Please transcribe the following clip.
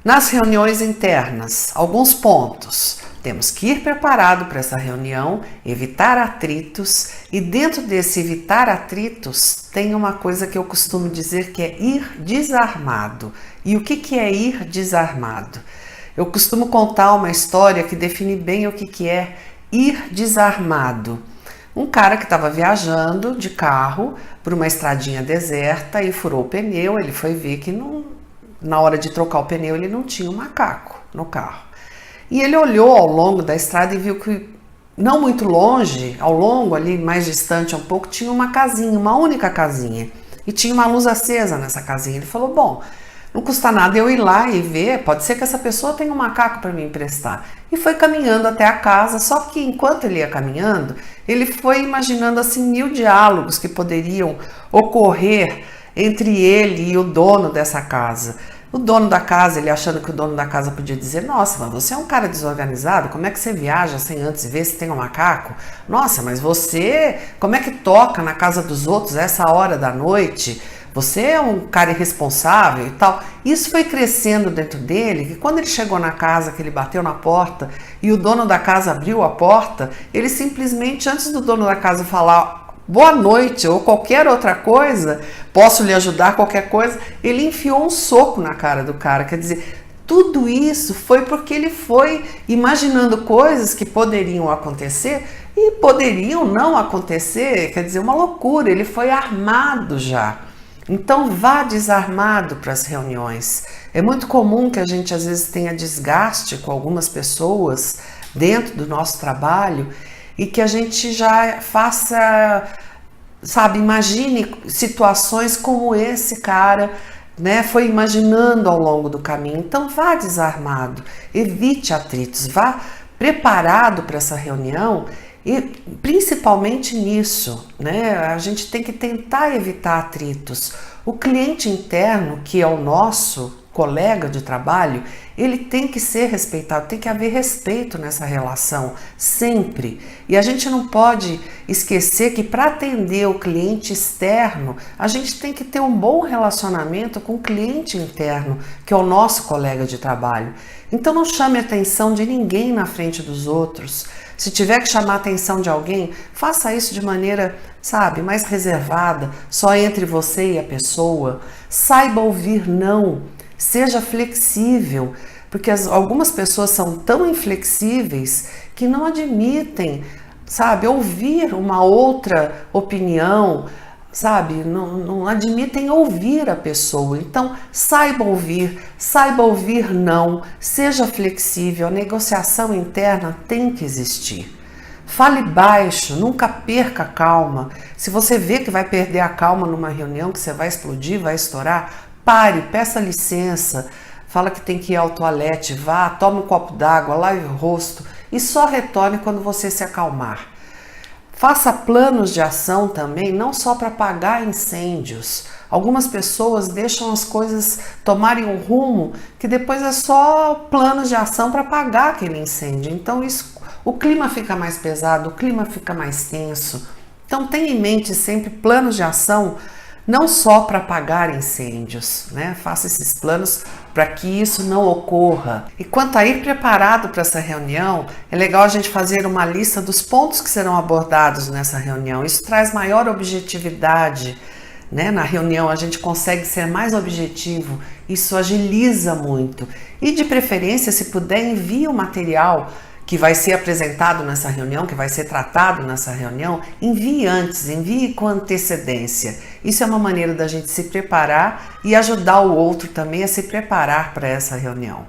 Nas reuniões internas, alguns pontos. Temos que ir preparado para essa reunião, evitar atritos e dentro desse evitar atritos tem uma coisa que eu costumo dizer que é ir desarmado. E o que é ir desarmado? Eu costumo contar uma história que define bem o que é ir desarmado. Um cara que estava viajando de carro por uma estradinha deserta e furou o pneu, ele foi ver que na hora de trocar o pneu ele não tinha um macaco no carro. E ele olhou ao longo da estrada e viu que não muito longe, ao longo ali, mais distante um pouco, tinha uma casinha, uma única casinha. E tinha uma luz acesa nessa casinha. Ele falou, bom, não custa nada eu ir lá e ver, pode ser que essa pessoa tenha um macaco para me emprestar. E foi caminhando até a casa, só que enquanto ele ia caminhando, ele foi imaginando assim 1000 diálogos que poderiam ocorrer entre ele e o dono dessa casa. O dono da casa, ele achando que o dono da casa podia dizer, nossa, mas você é um cara desorganizado, como é que você viaja sem antes ver se tem um macaco? Nossa, mas você, como é que toca na casa dos outros essa hora da noite? Você é um cara irresponsável e tal. Isso foi crescendo dentro dele, que quando ele chegou na casa, que ele bateu na porta e o dono da casa abriu a porta, ele simplesmente, antes do dono da casa falar boa noite ou qualquer outra coisa, posso lhe ajudar, qualquer coisa, ele enfiou um soco na cara do cara. Quer dizer, tudo isso foi porque ele foi imaginando coisas que poderiam acontecer e poderiam não acontecer, quer dizer, uma loucura, ele foi armado já. Então vá desarmado para as reuniões. É muito comum que a gente às vezes tenha desgaste com algumas pessoas dentro do nosso trabalho e que a gente já faça, sabe, imagine situações como esse cara, né, foi imaginando ao longo do caminho. Então vá desarmado, evite atritos, vá preparado para essa reunião e principalmente nisso, né, a gente tem que tentar evitar atritos. O cliente interno, que é o nosso colega de trabalho, ele tem que ser respeitado, tem que haver respeito nessa relação, sempre. E a gente não pode esquecer que para atender o cliente externo, a gente tem que ter um bom relacionamento com o cliente interno, que é o nosso colega de trabalho. Então não chame a atenção de ninguém na frente dos outros. Se tiver que chamar a atenção de alguém, faça isso de maneira, sabe, mais reservada, só entre você e a pessoa. Saiba ouvir não. Seja flexível, porque algumas pessoas são tão inflexíveis que não admitem, sabe, ouvir uma outra opinião, sabe, não admitem ouvir a pessoa. Então, saiba ouvir não, seja flexível, a negociação interna tem que existir. Fale baixo, nunca perca a calma. Se você vê que vai perder a calma numa reunião, que você vai explodir, vai estourar, pare, peça licença, fala que tem que ir ao toalete, vá, toma um copo d'água, lave o rosto e só retorne quando você se acalmar. Faça planos de ação também, não só para apagar incêndios. Algumas pessoas deixam as coisas tomarem um rumo que depois é só planos de ação para apagar aquele incêndio. Então o clima fica mais pesado, o clima fica mais tenso. Então tenha em mente sempre planos de ação, não só para apagar incêndios, né? Faça esses planos para que isso não ocorra. E quanto a ir preparado para essa reunião, é legal a gente fazer uma lista dos pontos que serão abordados nessa reunião. Isso traz maior objetividade, né? Na reunião a gente consegue ser mais objetivo, isso agiliza muito. E de preferência, se puder, envie o material que vai ser apresentado nessa reunião, que vai ser tratado nessa reunião, envie antes, envie com antecedência. Isso é uma maneira da gente se preparar e ajudar o outro também a se preparar para essa reunião.